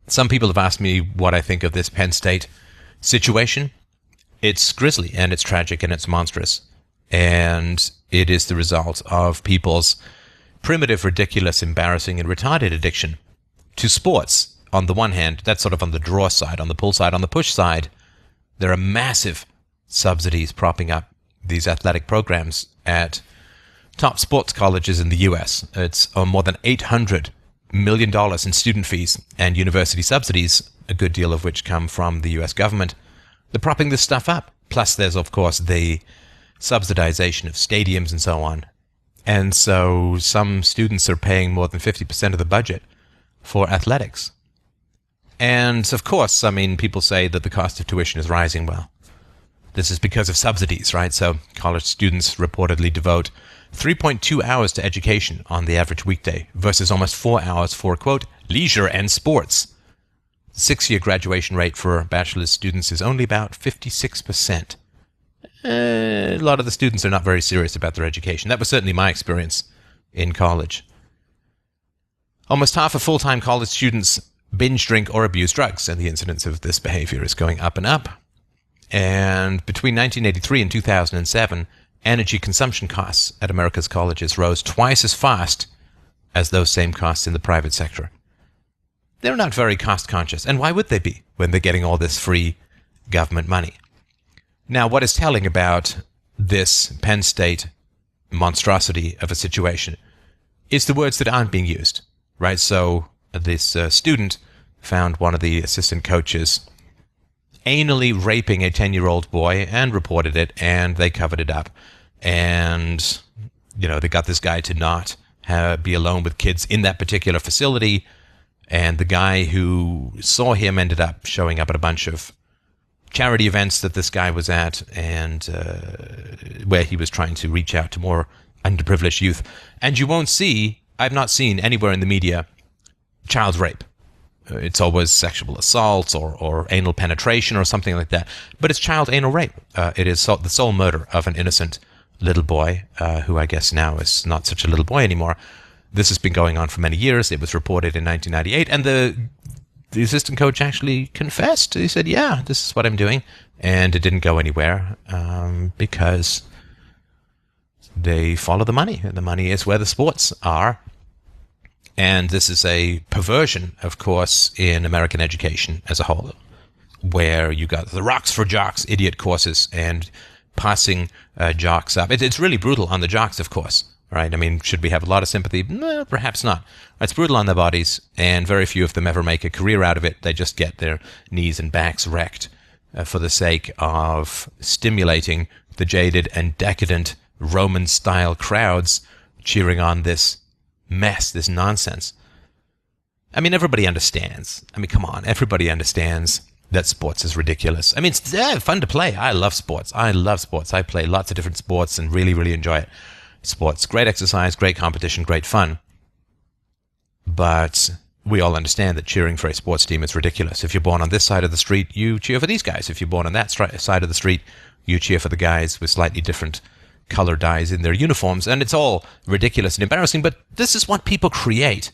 Some people have asked me what I think of this Penn State situation. It's grisly, and it's tragic, and it's monstrous. And it is the result of people's primitive, ridiculous, embarrassing, and retarded addiction to sports. On the one hand, that's sort of on the draw side. On the pull side, on the push side, there are massive subsidies propping up these athletic programs at top sports colleges in the U.S. It's more than $800 million in student fees and university subsidies, a good deal of which come from the U.S. government. They're propping this stuff up. Plus, there's, of course, the subsidization of stadiums and so on. And so some students are paying more than 50% of the budget for athletics. And, of course, I mean, people say that the cost of tuition is rising. Well, this is because of subsidies, right? So college students reportedly devote 3.2 hours to education on the average weekday versus almost 4 hours for, quote, leisure and sports. The 6-year graduation rate for bachelor's students is only about 56%. A lot of the students are not very serious about their education. That was certainly my experience in college. Almost half of full-time college students binge drink or abuse drugs, and the incidence of this behavior is going up and up. And between 1983 and 2007, energy consumption costs at America's colleges rose twice as fast as those same costs in the private sector. They're not very cost conscious, and why would they be when they're getting all this free government money? Now, what is telling about this Penn State monstrosity of a situation is the words that aren't being used, right? So this student found one of the assistant coaches anally raping a 10-year-old boy and reported it, and they covered it up. And, you know, they got this guy to not be alone with kids in that particular facility. And the guy who saw him ended up showing up at a bunch of charity events that this guy was at, and where he was trying to reach out to more underprivileged youth. And you won't see, I've not seen anywhere in the media, child rape. It's always sexual assault or anal penetration or something like that. But it's child anal rape. It is the sole murder of an innocent little boy, who I guess now is not such a little boy anymore. This has been going on for many years. It was reported in 1998, and the assistant coach actually confessed. He said, yeah, this is what I'm doing. And it didn't go anywhere because they follow the money. And the money is where the sports are. And this is a perversion, of course, in American education as a whole, where you got the rocks for jocks, idiot courses, and passing jocks up. It's really brutal on the jocks, of course, right? I mean, should we have a lot of sympathy? Perhaps not. It's brutal on their bodies, and very few of them ever make a career out of it. They just get their knees and backs wrecked for the sake of stimulating the jaded and decadent Roman-style crowds cheering on this mess, this nonsense. I mean, everybody understands. I mean, come on, everybody understands that sports is ridiculous. I mean, it's fun to play. I love sports. I play lots of different sports and really, really enjoy it. Sports, great exercise, great competition, great fun. But we all understand that cheering for a sports team is ridiculous. If you're born on this side of the street, you cheer for these guys. If you're born on that side of the street, you cheer for the guys with slightly different color dyes in their uniforms, and it's all ridiculous and embarrassing, but this is what people create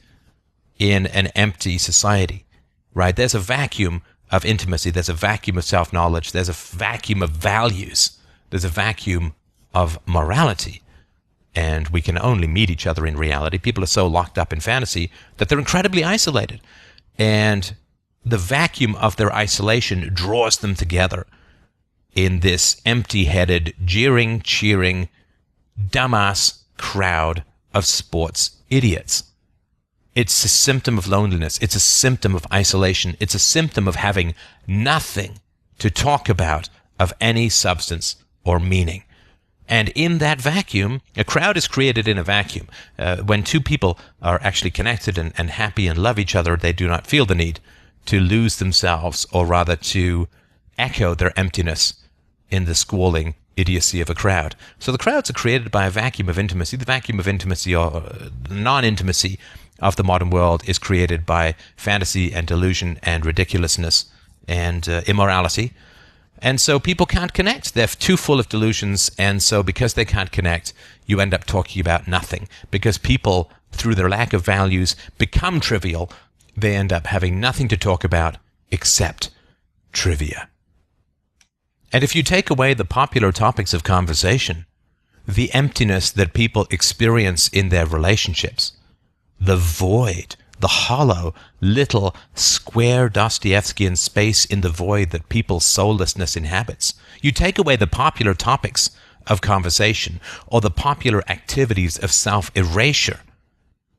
in an empty society, right? There's a vacuum of intimacy, there's a vacuum of self-knowledge, there's a vacuum of values, there's a vacuum of morality, and we can only meet each other in reality. People are so locked up in fantasy that they're incredibly isolated, and the vacuum of their isolation draws them together in this empty-headed, jeering, cheering, dumbass crowd of sports idiots. It's a symptom of loneliness. It's a symptom of isolation. It's a symptom of having nothing to talk about of any substance or meaning. And in that vacuum, a crowd is created in a vacuum. When two people are actually connected and happy and love each other, they do not feel the need to lose themselves, or rather to echo their emptiness in the squalling idiocy of a crowd. So the crowds are created by a vacuum of intimacy. The vacuum of intimacy, or non-intimacy, of the modern world is created by fantasy and delusion and ridiculousness and immorality. And so people can't connect. They're too full of delusions, and so because they can't connect, you end up talking about nothing. Because people, through their lack of values, become trivial, they end up having nothing to talk about except trivia. And if you take away the popular topics of conversation, the emptiness that people experience in their relationships, the void, the hollow, little, square Dostoevskian space in the void that people's soullessness inhabits, you take away the popular topics of conversation or the popular activities of self-erasure,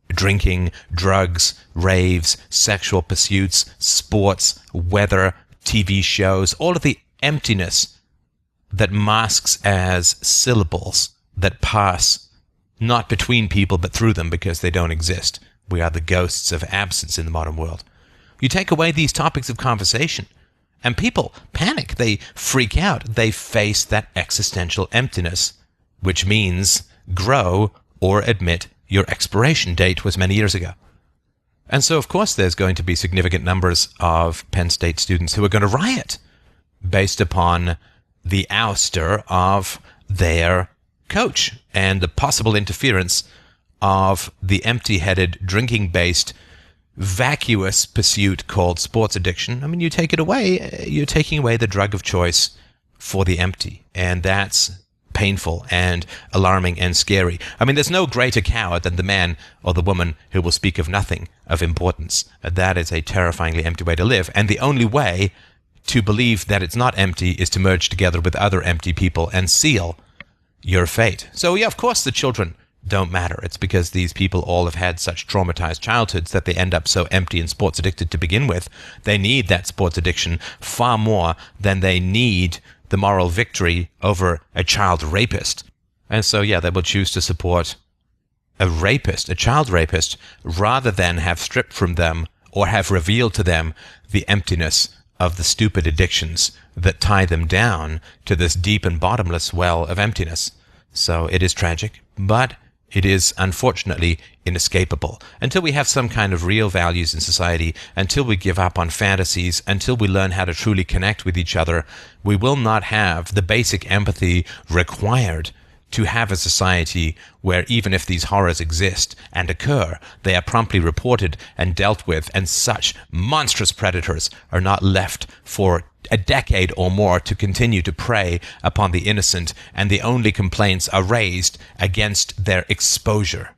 drinking, drugs, raves, sexual pursuits, sports, weather, TV shows, all of the emptiness that masks as syllables that pass not between people but through them because they don't exist. We are the ghosts of absence in the modern world. You take away these topics of conversation, and people panic. They freak out. They face that existential emptiness, which means grow or admit your expiration date was many years ago. And so, of course, there's going to be significant numbers of Penn State students who are going to riot based upon the ouster of their coach and the possible interference of the empty-headed, drinking-based, vacuous pursuit called sports addiction. I mean, you take it away, you're taking away the drug of choice for the empty, and that's painful and alarming and scary. I mean, there's no greater coward than the man or the woman who will speak of nothing of importance. That is a terrifyingly empty way to live, and the only way to believe that it's not empty is to merge together with other empty people and seal your fate. So, yeah, of course the children don't matter. It's because these people all have had such traumatized childhoods that they end up so empty and sports addicted to begin with. They need that sports addiction far more than they need the moral victory over a child rapist. And so, yeah, they will choose to support a rapist, a child rapist, rather than have stripped from them or have revealed to them the emptiness of the stupid addictions that tie them down to this deep and bottomless well of emptiness. So it is tragic, but it is unfortunately inescapable. Until we have some kind of real values in society, until we give up on fantasies, until we learn how to truly connect with each other, we will not have the basic empathy required to have a society where even if these horrors exist and occur, they are promptly reported and dealt with, and such monstrous predators are not left for a decade or more to continue to prey upon the innocent, and the only complaints are raised against their exposure.